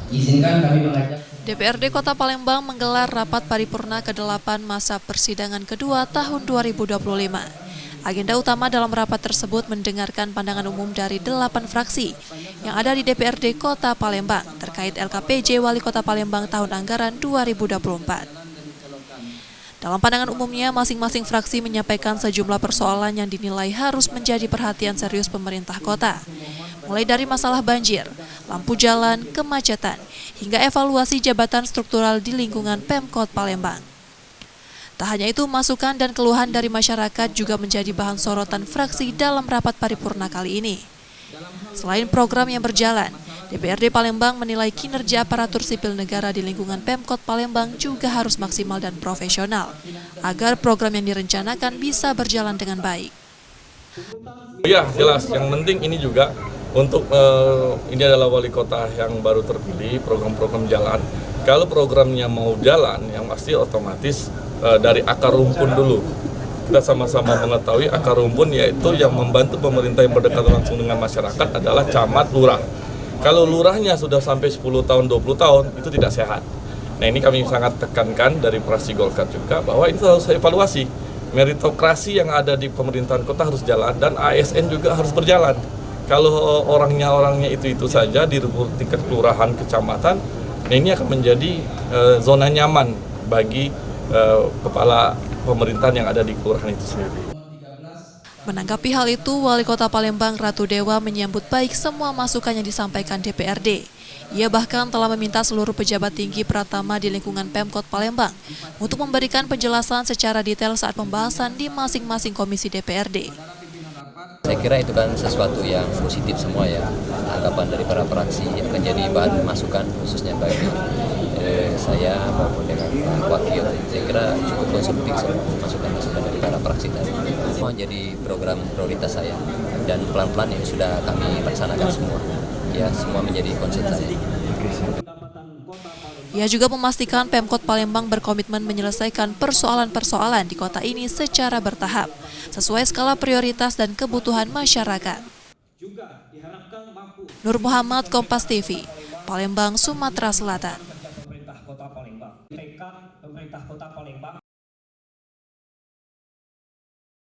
Izinkan kami mengajak DPRD Kota Palembang menggelar rapat paripurna ke-8 masa persidangan kedua tahun 2025. Agenda utama dalam rapat tersebut mendengarkan pandangan umum dari 8 fraksi yang ada di DPRD Kota Palembang terkait LKPJ Wali Kota Palembang tahun anggaran 2024. Dalam pandangan umumnya, masing-masing fraksi menyampaikan sejumlah persoalan yang dinilai harus menjadi perhatian serius pemerintah kota. Mulai dari masalah banjir, lampu jalan, kemacetan, hingga evaluasi jabatan struktural di lingkungan Pemkot Palembang. Tak hanya itu, masukan dan keluhan dari masyarakat juga menjadi bahan sorotan fraksi dalam rapat paripurna kali ini. Selain program yang berjalan, DPRD Palembang menilai kinerja aparatur sipil negara di lingkungan Pemkot Palembang juga harus maksimal dan profesional, agar program yang direncanakan bisa berjalan dengan baik. Ya, jelas. Yang penting ini juga untuk ini adalah wali kota yang baru terpilih, program-program jalan. Kalau programnya mau jalan, yang pasti otomatis dari akar rumpun dulu. Kita sama-sama mengetahui akar rumpun yaitu yang membantu pemerintah yang berdekatan langsung dengan masyarakat adalah camat, lurah. Kalau lurahnya sudah sampai 10 tahun, 20 tahun, itu tidak sehat. Nah, ini kami sangat tekankan dari fraksi Golkar juga bahwa ini harus evaluasi. Meritokrasi yang ada di pemerintahan kota harus jalan dan ASN juga harus berjalan. Kalau orangnya itu saja di tingkat kelurahan, kecamatan, nah ini akan menjadi zona nyaman bagi kepala pemerintahan yang ada di kelurahan itu sendiri. Menanggapi hal itu, Wali Kota Palembang Ratu Dewa menyambut baik semua masukan yang disampaikan DPRD. Ia bahkan telah meminta seluruh pejabat tinggi Pratama di lingkungan Pemkot Palembang untuk memberikan penjelasan secara detail saat pembahasan di masing-masing komisi DPRD. Saya kira itu kan sesuatu yang positif semua ya, anggapan dari para fraksi yang menjadi bahan masukan khususnya bagi saya maupun dengan Pak Wakil. Saya kira cukup konstruktif semua masukan-masukan dari para fraksi tadi. Semua jadi program prioritas saya dan pelan-pelan ini sudah kami laksanakan semua. Ya, semua menjadi concern saya. Ia juga memastikan Pemkot Palembang berkomitmen menyelesaikan persoalan-persoalan di kota ini secara bertahap, sesuai skala prioritas dan kebutuhan masyarakat. Nur Muhammad, Kompas TV, Palembang, Sumatera Selatan.